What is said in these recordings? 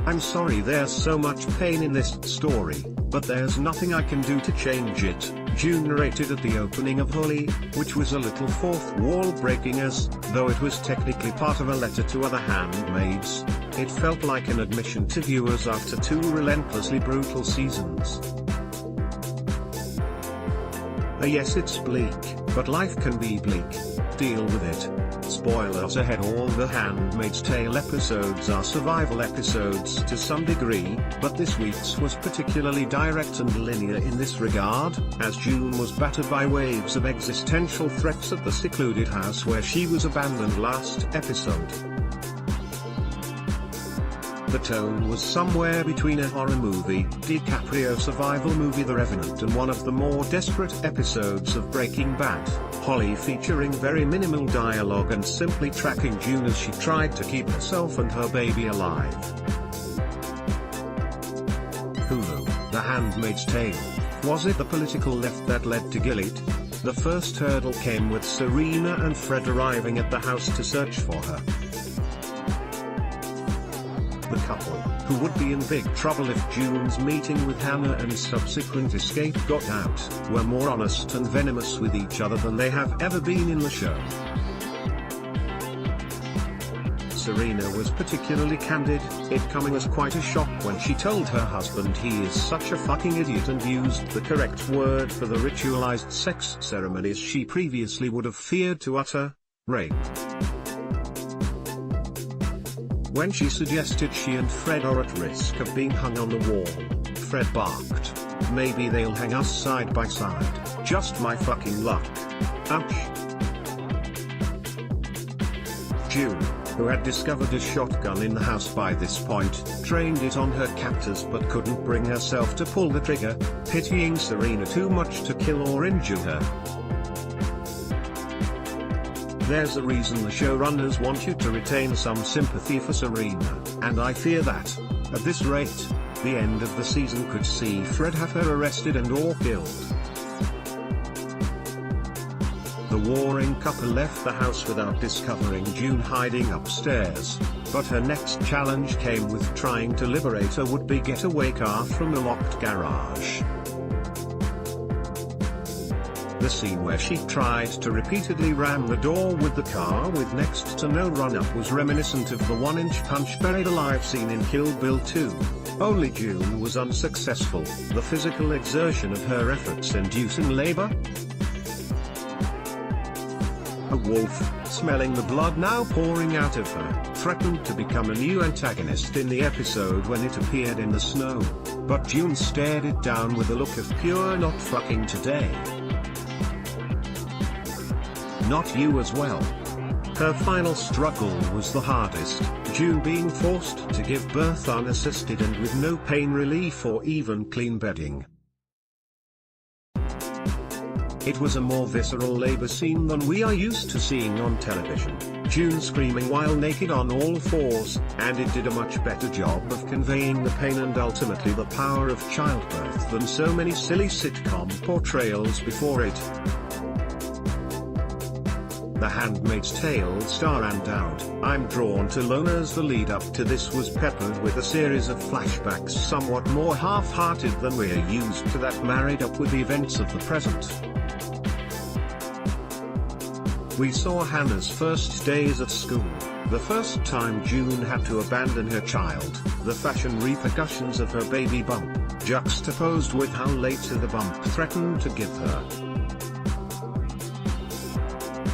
I'm sorry there's so much pain in this story, but there's nothing I can do to change it, June narrated at the opening of Holy, which was a little fourth wall breaking as, though it was technically part of a letter to other handmaids, it felt like an admission to viewers after 2 relentlessly brutal seasons. Yes, it's bleak, but life can be bleak. Deal with it. Spoilers ahead, all the Handmaid's Tale episodes are survival episodes to some degree, but this week's was particularly direct and linear in this regard, as June was battered by waves of existential threats at the secluded house where she was abandoned last episode. The tone was somewhere between a horror movie, DiCaprio survival movie The Revenant, and one of the more desperate episodes of Breaking Bad, Holly, featuring very minimal dialogue and simply tracking June as she tried to keep herself and her baby alive. Hulu, The Handmaid's Tale. Was it the political left that led to Gilead? The first hurdle came with Serena and Fred arriving at the house to search for her. The couple, who would be in big trouble if June's meeting with Hannah and subsequent escape got out, were more honest and venomous with each other than they have ever been in the show. Serena was particularly candid, it coming as quite a shock when she told her husband he is such a fucking idiot and used the correct word for the ritualized sex ceremonies she previously would have feared to utter: rape. When she suggested she and Fred are at risk of being hung on the wall, Fred barked, "Maybe they'll hang us side by side, just my fucking luck." Ouch. June, who had discovered a shotgun in the house by this point, trained it on her captors but couldn't bring herself to pull the trigger, pitying Serena too much to kill or injure her. There's a reason the showrunners want you to retain some sympathy for Serena, and I fear that, at this rate, the end of the season could see Fred have her arrested and or killed. The warring couple left the house without discovering June hiding upstairs, but her next challenge came with trying to liberate a would-be getaway car from a locked garage. The scene where she tried to repeatedly ram the door with the car with next to no run-up was reminiscent of the 1-inch punch buried alive scene in Kill Bill 2. Only June was unsuccessful, the physical exertion of her efforts inducing labor. A wolf, smelling the blood now pouring out of her, threatened to become a new antagonist in the episode when it appeared in the snow, but June stared it down with a look of pure "not fucking today. Not you as well." Her final struggle was the hardest, June being forced to give birth unassisted and with no pain relief or even clean bedding. It was a more visceral labor scene than we are used to seeing on television, June screaming while naked on all fours, and it did a much better job of conveying the pain and ultimately the power of childbirth than so many silly sitcom portrayals before it. The Handmaid's Tale star and out, I'm drawn to Lone as the lead up to this was peppered with a series of flashbacks somewhat more half-hearted than we're used to that married up with the events of the present. We saw Hannah's first days at school, the first time June had to abandon her child, the fashion repercussions of her baby bump, juxtaposed with how later the bump threatened to give her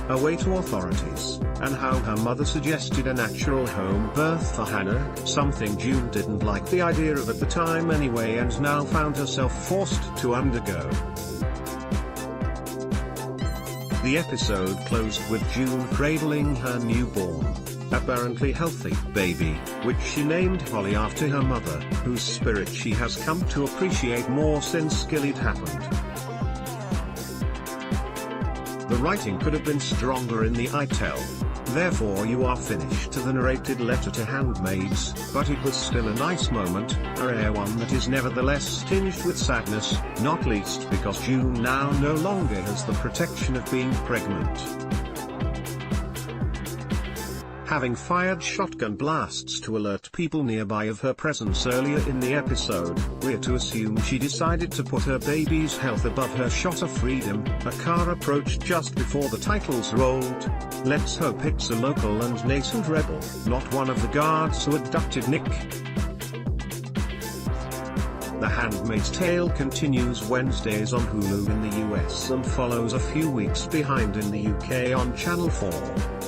away to authorities, and how her mother suggested a natural home birth for Hannah, something June didn't like the idea of at the time anyway and now found herself forced to undergo. The episode closed with June cradling her newborn, apparently healthy baby, which she named Holly after her mother, whose spirit she has come to appreciate more since Gilead happened. The writing could have been stronger in the "I tell, therefore you are finished" to the narrated letter to handmaids, but it was still a nice moment, a rare one that is nevertheless tinged with sadness, not least because June now no longer has the protection of being pregnant. having fired shotgun blasts to alert people nearby of her presence earlier in the episode. We're to assume she decided to put her baby's health above her shot of freedom. A car approached just before the titles rolled. Let's hope it's a local and nascent rebel, not one of the guards who abducted Nick. The Handmaid's Tale continues Wednesdays on Hulu in the US and follows a few weeks behind in the UK on Channel 4.